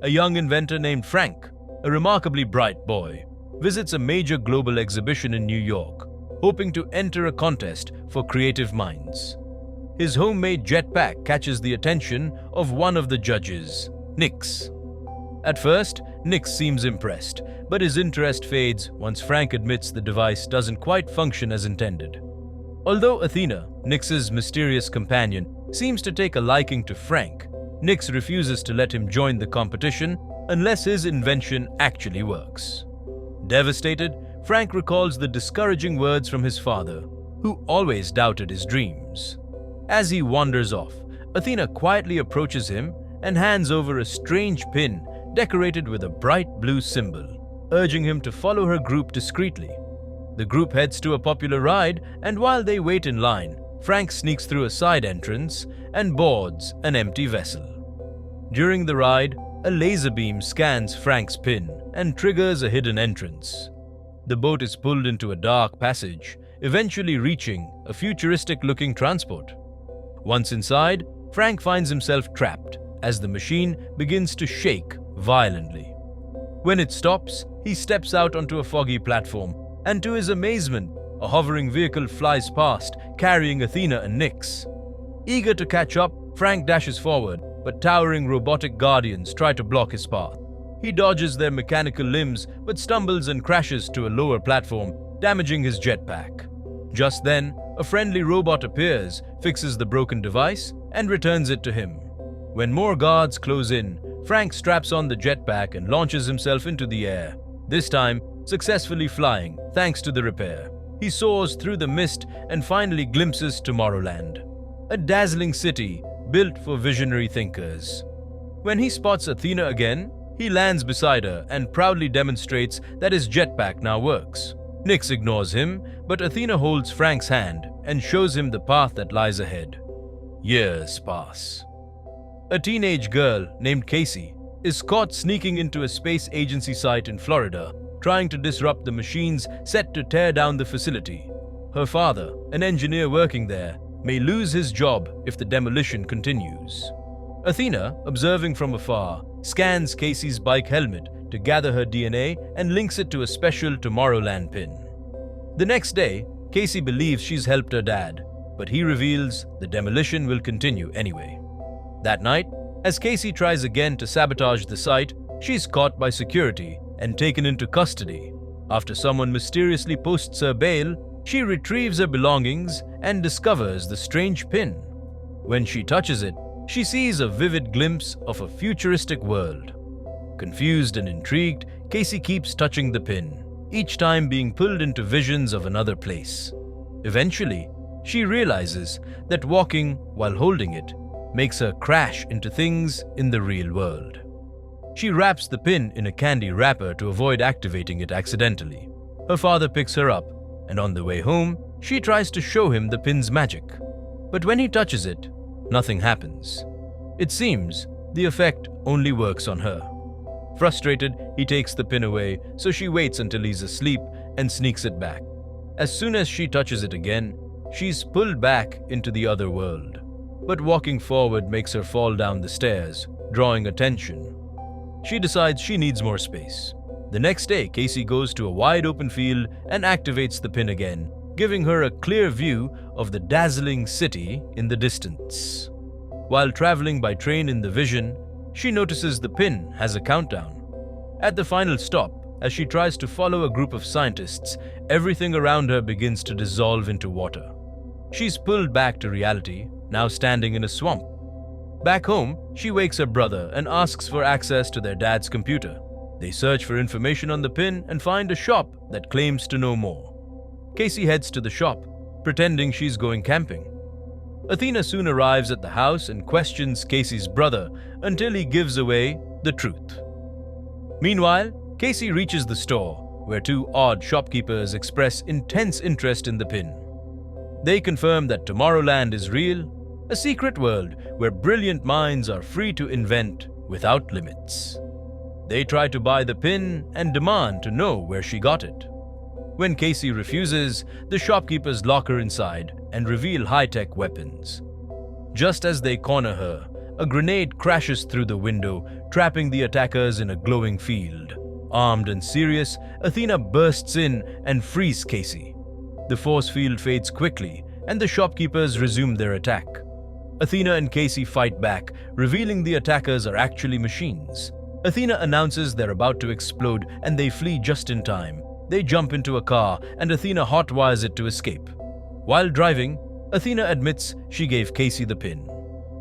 a young inventor named Frank, a remarkably bright boy, visits a major global exhibition in New York, hoping to enter a contest for creative minds. His homemade jetpack catches the attention of one of the judges, Nix. At first, Nix seems impressed, but his interest fades once Frank admits the device doesn't quite function as intended. Although Athena, Nix's mysterious companion, seems to take a liking to Frank, Nix refuses to let him join the competition unless his invention actually works. Devastated, Frank recalls the discouraging words from his father, who always doubted his dreams. As he wanders off, Athena quietly approaches him and hands over a strange pin decorated with a bright blue symbol, urging him to follow her group discreetly. The group heads to a popular ride, and while they wait in line, Frank sneaks through a side entrance and boards an empty vessel. During the ride, a laser beam scans Frank's pin and triggers a hidden entrance. The boat is pulled into a dark passage, eventually reaching a futuristic-looking transport. Once inside, Frank finds himself trapped as the machine begins to shake violently. When it stops, he steps out onto a foggy platform, and to his amazement, a hovering vehicle flies past, carrying Athena and Nix. Eager to catch up, Frank dashes forward, but towering robotic guardians try to block his path. He dodges their mechanical limbs, but stumbles and crashes to a lower platform, damaging his jetpack. Just then, a friendly robot appears, fixes the broken device, and returns it to him. When more guards close in, Frank straps on the jetpack and launches himself into the air, this time successfully flying thanks to the repair. He soars through the mist and finally glimpses Tomorrowland, a dazzling city built for visionary thinkers. When he spots Athena again, he lands beside her and proudly demonstrates that his jetpack now works. Nix ignores him, but Athena holds Frank's hand and shows him the path that lies ahead. Years pass. A teenage girl named Casey is caught sneaking into a space agency site in Florida, trying to disrupt the machines set to tear down the facility. Her father, an engineer working there, may lose his job if the demolition continues. Athena, observing from afar, scans Casey's bike helmet to gather her DNA and links it to a special Tomorrowland pin. The next day, Casey believes she's helped her dad, but he reveals the demolition will continue anyway. That night, as Casey tries again to sabotage the site, she's caught by security and taken into custody. After someone mysteriously posts her bail, she retrieves her belongings and discovers the strange pin. When she touches it, she sees a vivid glimpse of a futuristic world. Confused and intrigued, Casey keeps touching the pin, each time being pulled into visions of another place. Eventually, she realizes that walking while holding it makes her crash into things in the real world. She wraps the pin in a candy wrapper to avoid activating it accidentally. Her father picks her up, and on the way home, she tries to show him the pin's magic. But when he touches it, nothing happens. It seems the effect only works on her. Frustrated, he takes the pin away, so she waits until he's asleep and sneaks it back. As soon as she touches it again, she's pulled back into the other world. But walking forward makes her fall down the stairs, drawing attention. She decides she needs more space. The next day, Casey goes to a wide open field and activates the pin again, giving her a clear view of the dazzling city in the distance. While traveling by train in the vision, she notices the pin has a countdown. At the final stop, as she tries to follow a group of scientists, everything around her begins to dissolve into water. She's pulled back to reality, now standing in a swamp. Back home, she wakes her brother and asks for access to their dad's computer. They search for information on the pin and find a shop that claims to know more. Casey heads to the shop, pretending she's going camping. Athena soon arrives at the house and questions Casey's brother until he gives away the truth. Meanwhile, Casey reaches the store, where two odd shopkeepers express intense interest in the pin. They confirm that Tomorrowland is real, a secret world where brilliant minds are free to invent without limits. They try to buy the pin and demand to know where she got it. When Casey refuses, the shopkeepers lock her inside and reveal high-tech weapons. Just as they corner her, a grenade crashes through the window, trapping the attackers in a glowing field. Armed and serious, Athena bursts in and frees Casey. The force field fades quickly, and the shopkeepers resume their attack. Athena and Casey fight back, revealing the attackers are actually machines. Athena announces they're about to explode, and they flee just in time. They jump into a car, and Athena hotwires it to escape. While driving, Athena admits she gave Casey the pin.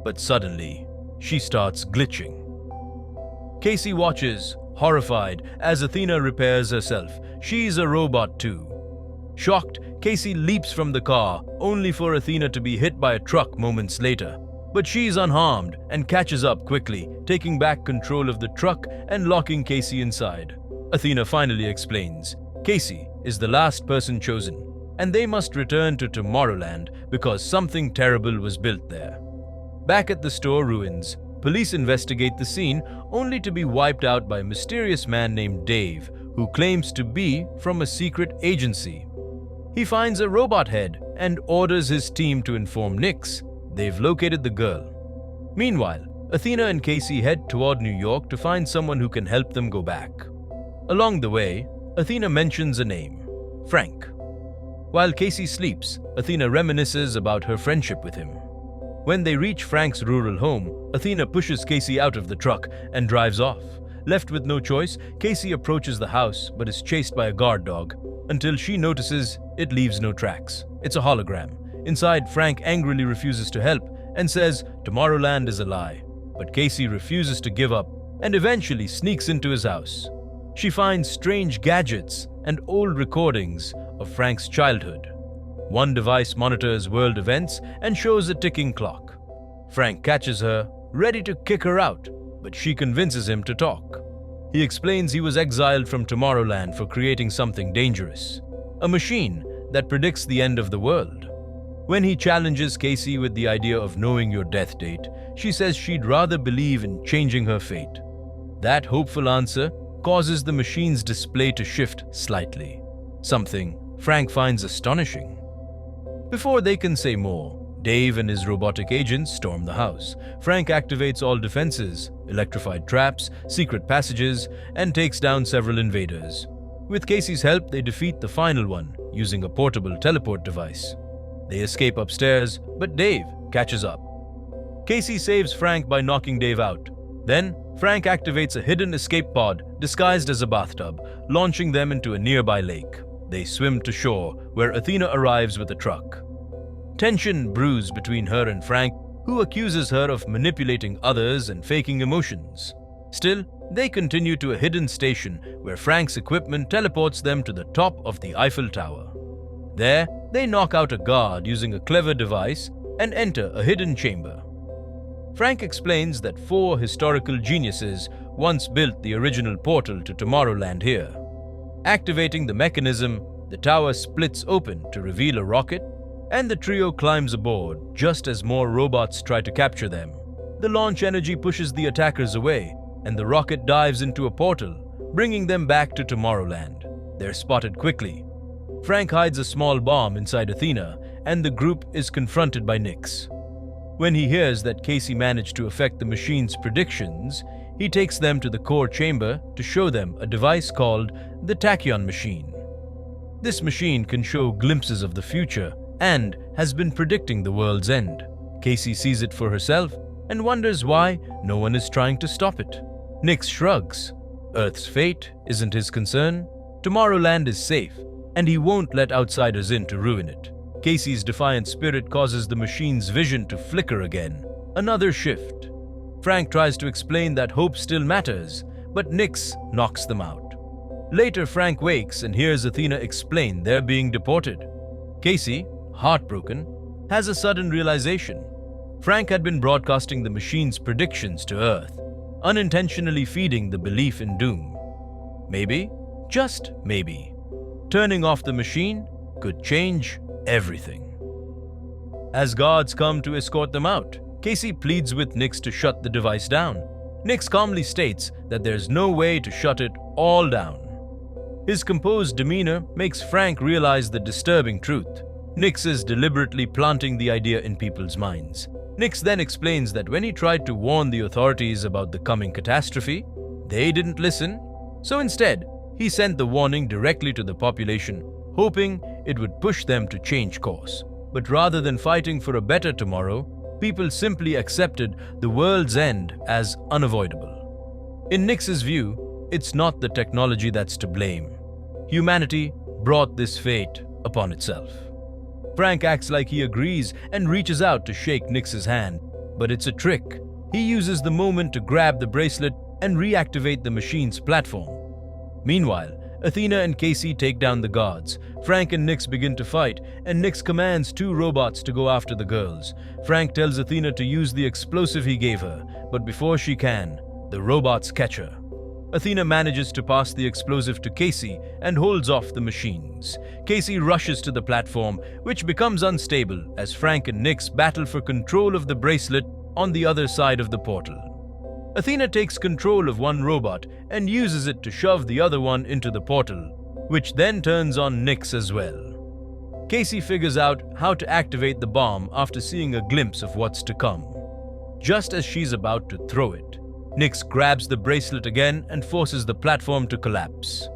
But suddenly, she starts glitching. Casey watches, horrified, as Athena repairs herself. She's a robot too. Shocked, Casey leaps from the car, only for Athena to be hit by a truck moments later. But she's unharmed and catches up quickly, taking back control of the truck and locking Casey inside. Athena finally explains, Casey is the last person chosen, and they must return to Tomorrowland because something terrible was built there. Back at the store ruins, police investigate the scene only to be wiped out by a mysterious man named Dave, who claims to be from a secret agency. He finds a robot head and orders his team to inform Nyx they've located the girl. Meanwhile, Athena and Casey head toward New York to find someone who can help them go back. Along the way, Athena mentions a name, Frank. While Casey sleeps, Athena reminisces about her friendship with him. When they reach Frank's rural home, Athena pushes Casey out of the truck and drives off. Left with no choice, Casey approaches the house but is chased by a guard dog until she notices it leaves no tracks. It's a hologram. Inside, Frank angrily refuses to help and says Tomorrowland is a lie. But Casey refuses to give up and eventually sneaks into his house. She finds strange gadgets and old recordings of Frank's childhood. One device monitors world events and shows a ticking clock. Frank catches her, ready to kick her out, but she convinces him to talk. He explains he was exiled from Tomorrowland for creating something dangerous, a machine that predicts the end of the world. When he challenges Casey with the idea of knowing your death date, she says she'd rather believe in changing her fate. That hopeful answer causes the machine's display to shift slightly, something Frank finds astonishing. Before they can say more, Dave and his robotic agents storm the house. Frank activates all defenses, electrified traps, secret passages, and takes down several invaders. With Casey's help, they defeat the final one using a portable teleport device. They escape upstairs, but Dave catches up. Casey saves Frank by knocking Dave out. Then, Frank activates a hidden escape pod disguised as a bathtub, launching them into a nearby lake. They swim to shore, where Athena arrives with a truck. Tension brews between her and Frank, who accuses her of manipulating others and faking emotions. Still, they continue to a hidden station where Frank's equipment teleports them to the top of the Eiffel Tower. There, they knock out a guard using a clever device and enter a hidden chamber. Frank explains that 4 historical geniuses once built the original portal to Tomorrowland here. Activating the mechanism, the tower splits open to reveal a rocket, and the trio climbs aboard just as more robots try to capture them. The launch energy pushes the attackers away, and the rocket dives into a portal, bringing them back to Tomorrowland. They're spotted quickly. Frank hides a small bomb inside Athena, and the group is confronted by Nyx. When he hears that Casey managed to affect the machine's predictions, he takes them to the core chamber to show them a device called the Tachyon machine. This machine can show glimpses of the future and has been predicting the world's end. Casey sees it for herself and wonders why no one is trying to stop it. Nyx shrugs. Earth's fate isn't his concern. Tomorrowland is safe, and he won't let outsiders in to ruin it. Casey's defiant spirit causes the machine's vision to flicker again. Another shift. Frank tries to explain that hope still matters, but Nyx knocks them out. Later, Frank wakes and hears Athena explain they're being deported. Casey, heartbroken, has a sudden realization. Frank had been broadcasting the machine's predictions to Earth, unintentionally feeding the belief in doom. Maybe, just maybe, turning off the machine could change everything. As guards come to escort them out, Casey pleads with Nyx to shut the device down. Nyx calmly states that there's no way to shut it all down. His composed demeanor makes Frank realize the disturbing truth. Nyx is deliberately planting the idea in people's minds. Nix then explains that when he tried to warn the authorities about the coming catastrophe, they didn't listen. So instead, he sent the warning directly to the population, hoping it would push them to change course. But rather than fighting for a better tomorrow, people simply accepted the world's end as unavoidable. In Nix's view, it's not the technology that's to blame. Humanity brought this fate upon itself. Frank acts like he agrees and reaches out to shake Nix's hand, but it's a trick. He uses the moment to grab the bracelet and reactivate the machine's platform. Meanwhile, Athena and Casey take down the guards. Frank and Nix begin to fight, and Nix commands 2 robots to go after the girls. Frank tells Athena to use the explosive he gave her, but before she can, the robots catch her. Athena manages to pass the explosive to Casey and holds off the machines. Casey rushes to the platform, which becomes unstable as Frank and Nix battle for control of the bracelet on the other side of the portal. Athena takes control of one robot and uses it to shove the other one into the portal, which then turns on Nix as well. Casey figures out how to activate the bomb after seeing a glimpse of what's to come. Just as she's about to throw it, Nix grabs the bracelet again and forces the platform to collapse.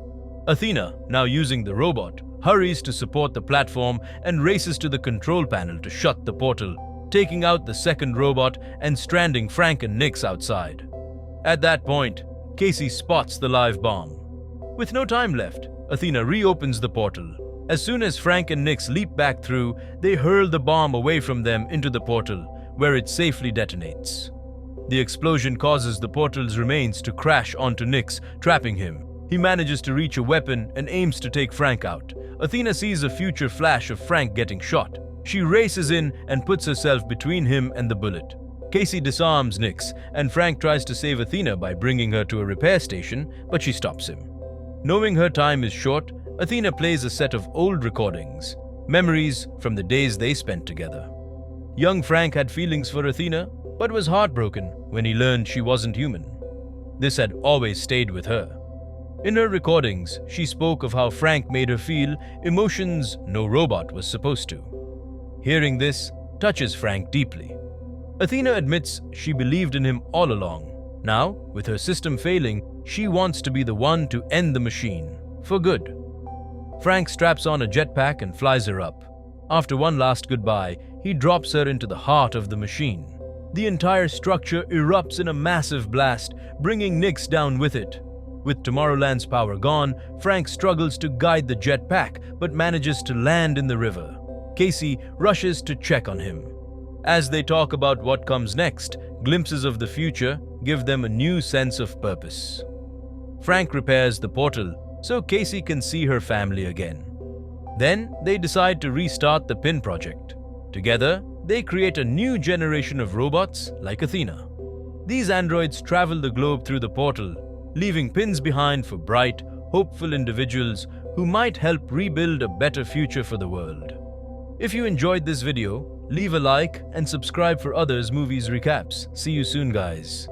Athena, now using the robot, hurries to support the platform and races to the control panel to shut the portal, taking out the second robot and stranding Frank and Nix outside. At that point, Casey spots the live bomb. With no time left, Athena reopens the portal. As soon as Frank and Nix leap back through, they hurl the bomb away from them into the portal, where it safely detonates. The explosion causes the portal's remains to crash onto Nix, trapping him. He manages to reach a weapon and aims to take Frank out. Athena sees a future flash of Frank getting shot. She races in and puts herself between him and the bullet. Casey disarms Nix, and Frank tries to save Athena by bringing her to a repair station, but she stops him. Knowing her time is short, Athena plays a set of old recordings, memories from the days they spent together. Young Frank had feelings for Athena, but was heartbroken when he learned she wasn't human. This had always stayed with her. In her recordings, she spoke of how Frank made her feel emotions no robot was supposed to. Hearing this touches Frank deeply. Athena admits she believed in him all along. Now, with her system failing, she wants to be the one to end the machine, for good. Frank straps on a jetpack and flies her up. After one last goodbye, he drops her into the heart of the machine. The entire structure erupts in a massive blast, bringing Nix down with it. With Tomorrowland's power gone, Frank struggles to guide the jetpack, but manages to land in the river. Casey rushes to check on him. As they talk about what comes next, glimpses of the future give them a new sense of purpose. Frank repairs the portal so Casey can see her family again. Then they decide to restart the Pin project. Together, they create a new generation of robots like Athena. These androids travel the globe through the portal, leaving pins behind for bright, hopeful individuals who might help rebuild a better future for the world. If you enjoyed this video, leave a like and subscribe for others movies recaps. See you soon, guys.